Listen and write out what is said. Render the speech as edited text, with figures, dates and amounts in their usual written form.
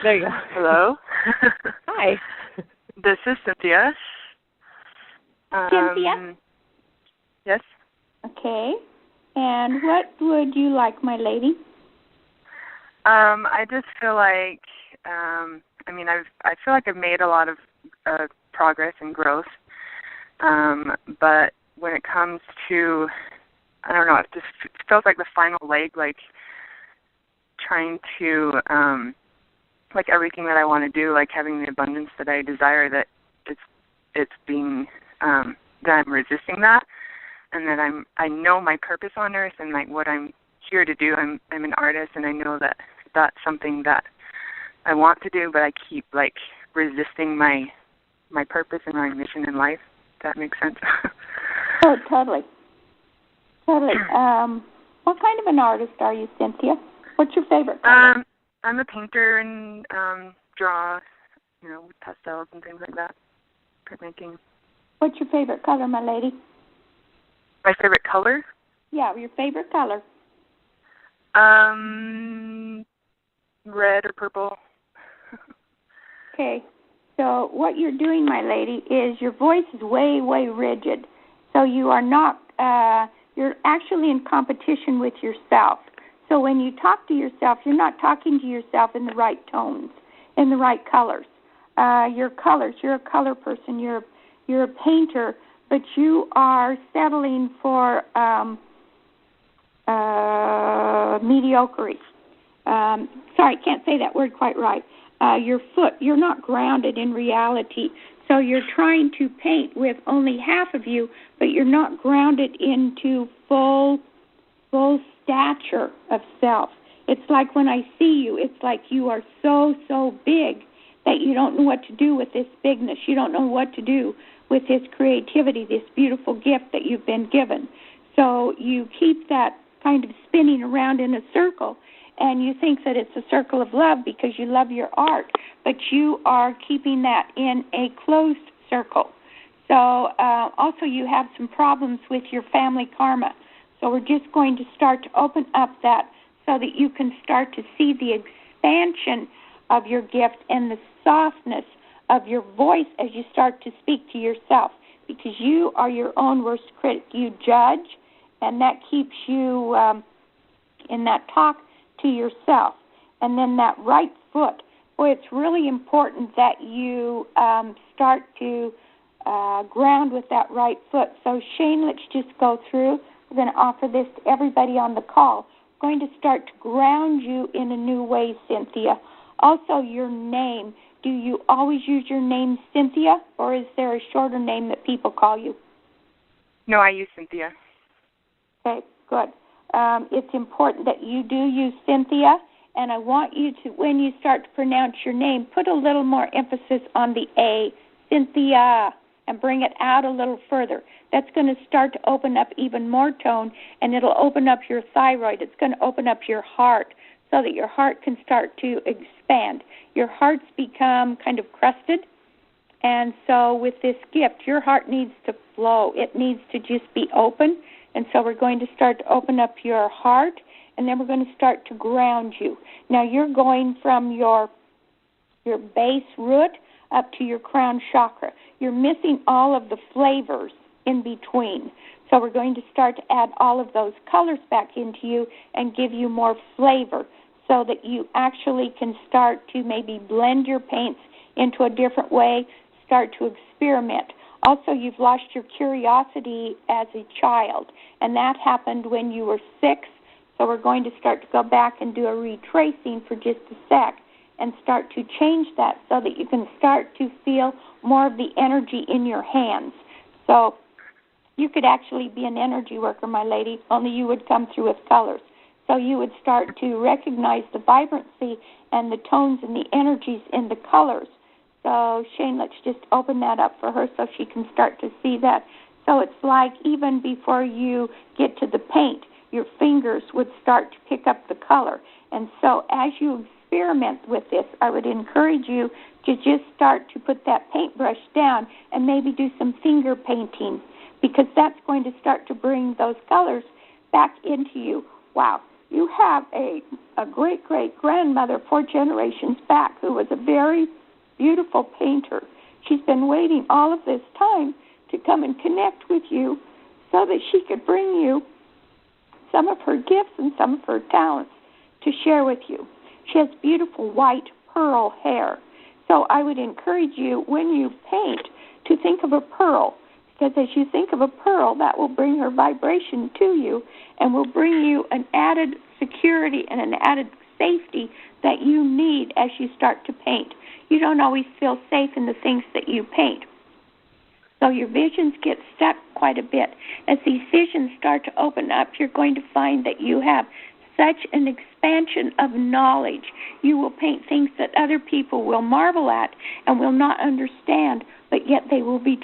There you go. Hello. Hi. This is Cynthia. Cynthia? Yes. Okay. And what would you like, my lady? I just feel like, I feel like I've made a lot of progress and growth, but when it comes to, I don't know, it just feels like the final leg, like trying to, like everything that I want to do, like having the abundance that I desire, that it's being, that I'm resisting that, and that I know my purpose on earth and like what I'm here to do. I'm an artist, and I know that that's something that I want to do, but I keep like resisting my purpose and my mission in life. If that makes sense. Oh, totally. Totally. What kind of an artist are you, Cynthia? What's your favorite color? I'm a painter and draw, with pastels and things like that. Printmaking. What's your favorite color, my lady? My favorite color? Yeah, your favorite color. Red or purple. Okay. So what you're doing, my lady, is your voice is way, way rigid. So you are not, you're actually in competition with yourself. So when you talk to yourself, you're not talking to yourself in the right tones, in the right colors. Your colors, you're a color person, you're a painter, but you are settling for mediocrity. Sorry, I can't say that word quite right. Your foot, you're not grounded in reality. So you're trying to paint with only half of you, but you're not grounded into full stature of self. It's like when I see you, it's like you are so, so big that you don't know what to do with this bigness. You don't know what to do with this creativity, this beautiful gift that you've been given. So you keep that kind of spinning around in a circle, and you think that it's a circle of love because you love your art, but you are keeping that in a closed circle. So also you have some problems with your family karma. So we're just going to start to open up that so that you can start to see the expansion of your gift and the softness of your voice as you start to speak to yourself, because you are your own worst critic. You judge, and that keeps you in that talk to yourself. And then that right foot, boy, it's really important that you start to ground with that right foot. So Shane, let's just go through. We're going to offer this to everybody on the call. We're going to start to ground you in a new way, Cynthia. Also, your name. Do you always use your name Cynthia, or is there a shorter name that people call you? No, I use Cynthia. Okay, good. It's important that you do use Cynthia, and I want you to, when you start to pronounce your name, put a little more emphasis on the A, Cynthia, and bring it out a little further. That's going to start to open up even more tone, and it'll open up your thyroid. It's going to open up your heart so that your heart can start to expand. Your heart's become kind of crusted, and so with this gift, your heart needs to flow. It needs to just be open, and so we're going to start to open up your heart, and then we're going to start to ground you. Now you're going from your base root up to your crown chakra. You're missing all of the flavors in between. So we're going to start to add all of those colors back into you and give you more flavor so that you actually can start to maybe blend your paints into a different way, start to experiment. Also, you've lost your curiosity as a child, and that happened when you were 6. So we're going to start to go back and do a retracing for just a sec and start to change that so that you can start to feel more of the energy in your hands. So you could actually be an energy worker, my lady, only you would come through with colors. So you would start to recognize the vibrancy and the tones and the energies in the colors. So, Shane, let's just open that up for her so she can start to see that. So it's like even before you get to the paint, your fingers would start to pick up the color. And so as you experiment with this, I would encourage you to just start to put that paintbrush down and maybe do some finger painting, because that's going to start to bring those colors back into you. Wow. You have a great-great-grandmother 4 generations back who was a very beautiful painter. She's been waiting all of this time to come and connect with you so that she could bring you some of her gifts and some of her talents to share with you. She has beautiful white pearl hair. So I would encourage you, when you paint, to think of a pearl, because as you think of a pearl, that will bring her vibration to you and will bring you an added security and an added safety that you need as you start to paint. You don't always feel safe in the things that you paint. So your visions get stuck quite a bit. As these visions start to open up, you're going to find that you have such an expansion of knowledge. You will paint things that other people will marvel at and will not understand, but yet they will be